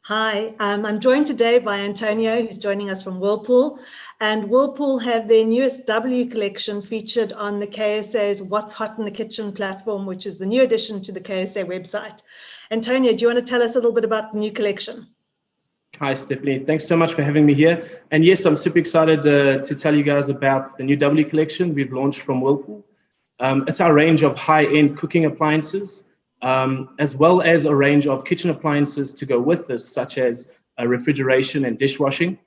Hi, I'm joined today by Antonio, who's joining us from Whirlpool. And Whirlpool have their newest W collection featured on the KSA's What's Hot in the Kitchen platform, which is the new addition to the KSA website. Antonio, do you want to tell us a little bit about the new collection? Hi, Stephanie. Thanks so much for having me here. And yes, I'm super excited to tell you guys about the new W collection we've launched from Whirlpool. It's our range of high-end cooking appliances, as well as a range of kitchen appliances to go with this, such as refrigeration and dishwashing.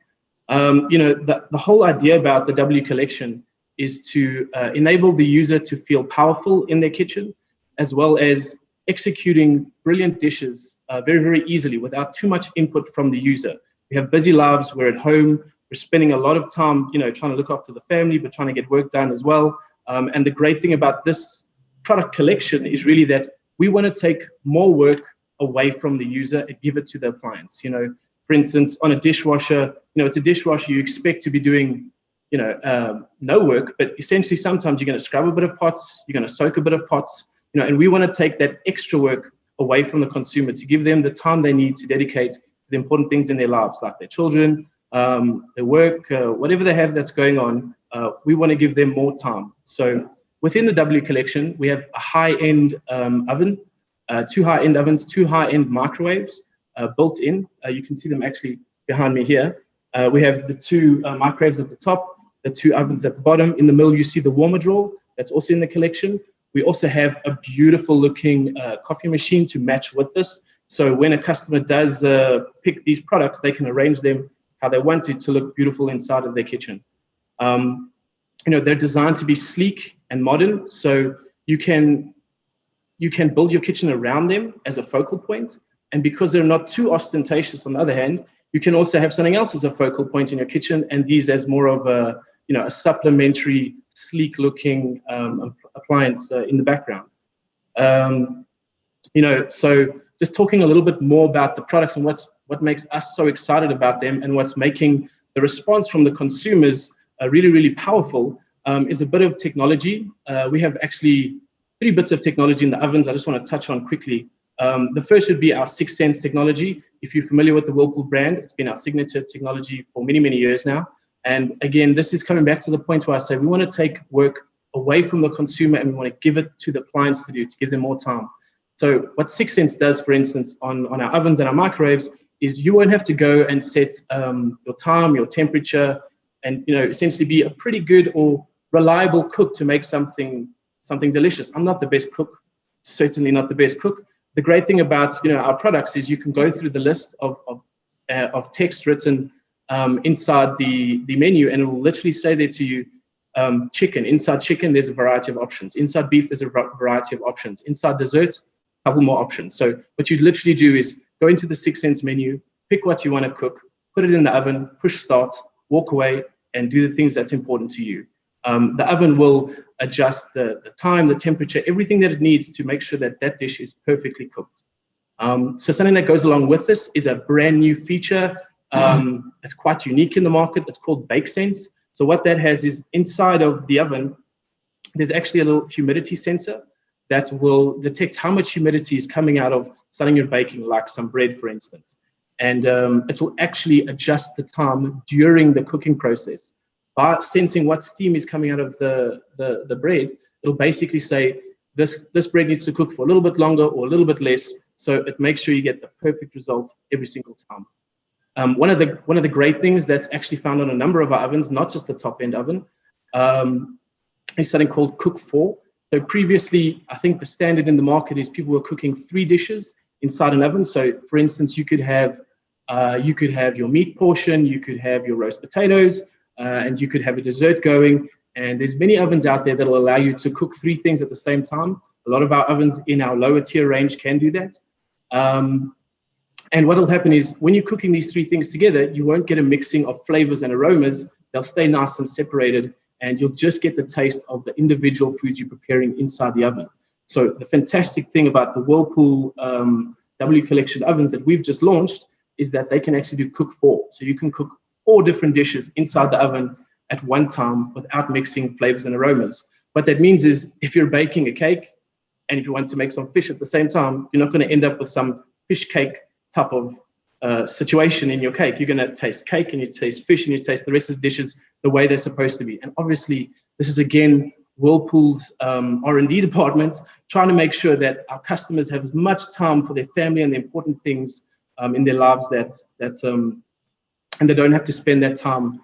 The whole idea about the W collection is to enable the user to feel powerful in their kitchen, as well as executing brilliant dishes very, very easily without too much input from the user. We have busy lives, we're at home, we're spending a lot of time, trying to look after the family, but trying to get work done as well. And the great thing about this product collection is really that we want to take more work away from the user and give it to the appliance. For instance, on a dishwasher, it's a dishwasher you expect to be doing, no work, but essentially sometimes you're going to scrub a bit of pots, you're going to soak a bit of pots, and we want to take that extra work away from the consumer to give them the time they need to dedicate to the important things in their lives, like their children, their work, whatever they have that's going on. We want to give them more time. So within the W collection, we have a high-end oven, two high-end ovens, two high-end microwaves built in. You can see them actually behind me here. We have the two microwaves at the top, the two ovens at the bottom. In the middle, you see the warmer drawer that's also in the collection. We also have a beautiful looking coffee machine to match with this. So when a customer does pick these products, they can arrange them how they want it to look beautiful inside of their kitchen. They're designed to be sleek and modern, so you can build your kitchen around them as a focal point. And because they're not too ostentatious, on the other hand, you can also have something else as a focal point in your kitchen, and these as more of a supplementary, sleek-looking appliance in the background. So just talking a little bit more about the products and what makes us so excited about them and what's making the response from the consumers really, really powerful is a bit of technology. We have actually 3 bits of technology in the ovens I just want to touch on quickly. The first would be our 6th Sense technology. If you're familiar with the Whirlpool brand, it's been our signature technology for many, many years now. And again, this is coming back to the point where I say we want to take work away from the consumer and we want to give it to the appliance to do, to give them more time. So what 6th Sense does, for instance, on our ovens and our microwaves, is you won't have to go and set your time, your temperature, and essentially be a pretty good or reliable cook to make something delicious. I'm not the best cook, certainly not the best cook. The great thing about our products is you can go through the list of text written inside the menu, and it will literally say there to you, chicken. Inside chicken, there's a variety of options. Inside beef, there's a variety of options. Inside dessert, a couple more options. So what you literally do is go into the 6th Sense menu, pick what you want to cook, put it in the oven, push start, walk away, and do the things that's important to you. The oven will adjust the time, the temperature, everything that it needs to make sure that that dish is perfectly cooked. So something that goes along with this is a brand new feature. It's quite unique in the market. It's called Bake Sense. So what that has is inside of the oven, there's actually a little humidity sensor that will detect how much humidity is coming out of something you're baking, like some bread, for instance. And it will actually adjust the time during the cooking process. By sensing what steam is coming out of the bread, it'll basically say, this bread needs to cook for a little bit longer or a little bit less, so it makes sure you get the perfect result every single time. One of the great things that's actually found on a number of our ovens, not just the top-end oven, is something called Cook 4. So previously, I think the standard in the market is people were cooking 3 dishes inside an oven. So for instance, you could have your meat portion, you could have your roast potatoes, and you could have a dessert going. And there's many ovens out there that will allow you to cook 3 things at the same time. A lot of our ovens in our lower tier range can do that. And what will happen is when you're cooking these 3 things together, you won't get a mixing of flavors and aromas. They'll stay nice and separated, and you'll just get the taste of the individual foods you're preparing inside the oven. So the fantastic thing about the Whirlpool W collection ovens that we've just launched is that they can actually do Cook 4. So you can cook 4 different dishes inside the oven at one time without mixing flavors and aromas. What that means is if you're baking a cake and if you want to make some fish at the same time, you're not going to end up with some fish cake type of situation in your cake. You're going to taste cake and you taste fish and you taste the rest of the dishes the way they're supposed to be. And obviously, this is again Whirlpool's R&D department trying to make sure that our customers have as much time for their family and the important things in their lives and they don't have to spend that time,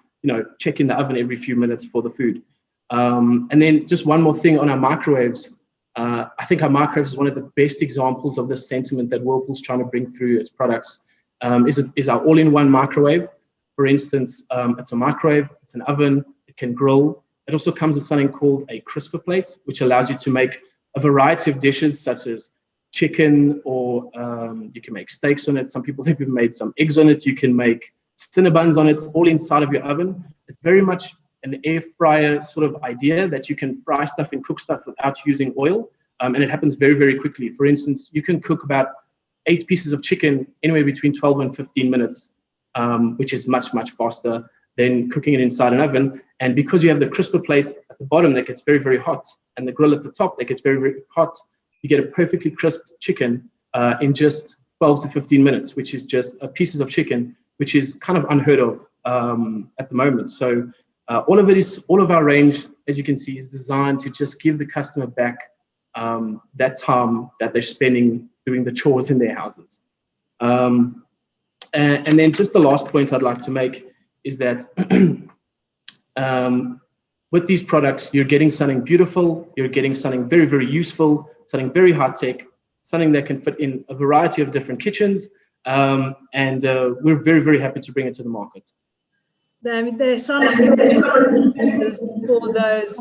checking the oven every few minutes for the food. And then just one more thing on our microwaves. I think our microwaves is one of the best examples of this sentiment that Whirlpool's trying to bring through its products. Is our all-in-one microwave. For instance, it's a microwave, it's an oven, it can grill. It also comes with something called a crisper plate, which allows you to make a variety of dishes such as chicken, or you can make steaks on it. Some people have even made some eggs on it. You can make Cinnabons on it, all inside of your oven. It's very much an air fryer sort of idea that you can fry stuff and cook stuff without using oil. And it happens very, very quickly. For instance, you can cook about 8 pieces of chicken anywhere between 12 and 15 minutes, which is much, much faster than cooking it inside an oven. And because you have the crisper plate at the bottom that gets very, very hot, and the grill at the top that gets very, very hot, you get a perfectly crisp chicken in just 12 to 15 minutes, which is just pieces of chicken, which is kind of unheard of at the moment. So all of our range, as you can see, is designed to just give the customer back that time that they're spending doing the chores in their houses. And then just the last point I'd like to make is that with these products, you're getting something beautiful, you're getting something very, very useful, something very high tech, something that can fit in a variety of different kitchens. And we're very, very happy to bring it to the market. There sound like influences for those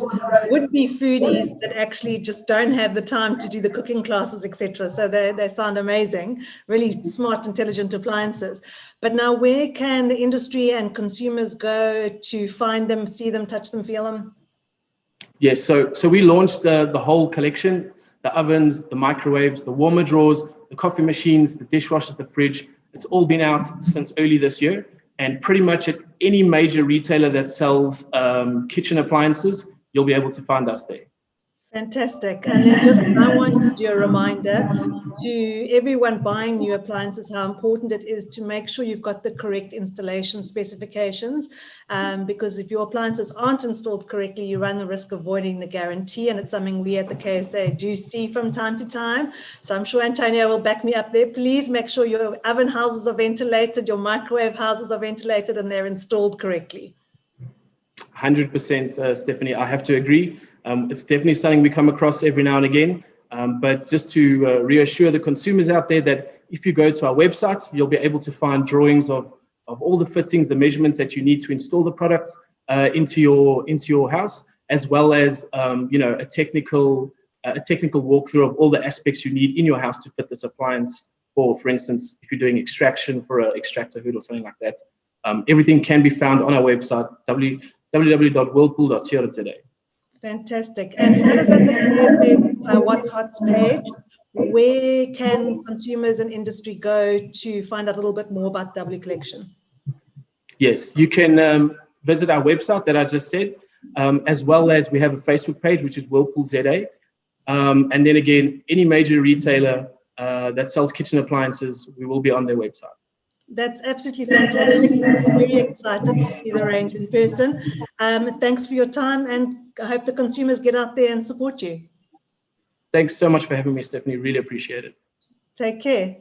would-be foodies that actually just don't have the time to do the cooking classes, etc. So they sound amazing, really smart, intelligent appliances. But now, where can the industry and consumers go to find them, see them, touch them, feel them? Yes, so we launched the whole collection: the ovens, the microwaves, the warmer drawers, the coffee machines, the dishwashers, the fridge. It's all been out since early this year. And pretty much at any major retailer that sells kitchen appliances, you'll be able to find us there. Fantastic. And then just I want to do a reminder to everyone buying new appliances how important it is to make sure you've got the correct installation specifications, because if your appliances aren't installed correctly, you run the risk of voiding the guarantee, and it's something we at the KSA do see from time to time. So I'm sure Antonio will back me up there. Please make sure your oven houses are ventilated, your microwave houses are ventilated, and they're installed correctly. 100%, Stephanie, I have to agree. It's definitely something we come across every now and again. But just to reassure the consumers out there that if you go to our website, you'll be able to find drawings of all the fittings, the measurements that you need to install the product into your house, as well as a technical walkthrough of all the aspects you need in your house to fit this appliance. For instance, if you're doing extraction for an extractor hood or something like that, everything can be found on our website, www.whirlpool.co.za. Fantastic. And other than the What's Hot page, where can consumers and industry go to find out a little bit more about W Collection? Yes, you can visit our website that I just said, as well as we have a Facebook page, which is Whirlpool ZA. And then again, any major retailer that sells kitchen appliances, we will be on their website. That's absolutely fantastic. I'm very excited to see the range in person. Thanks for your time, and I hope the consumers get out there and support you. Thanks so much for having me, Stephanie. Really appreciate it. Take care.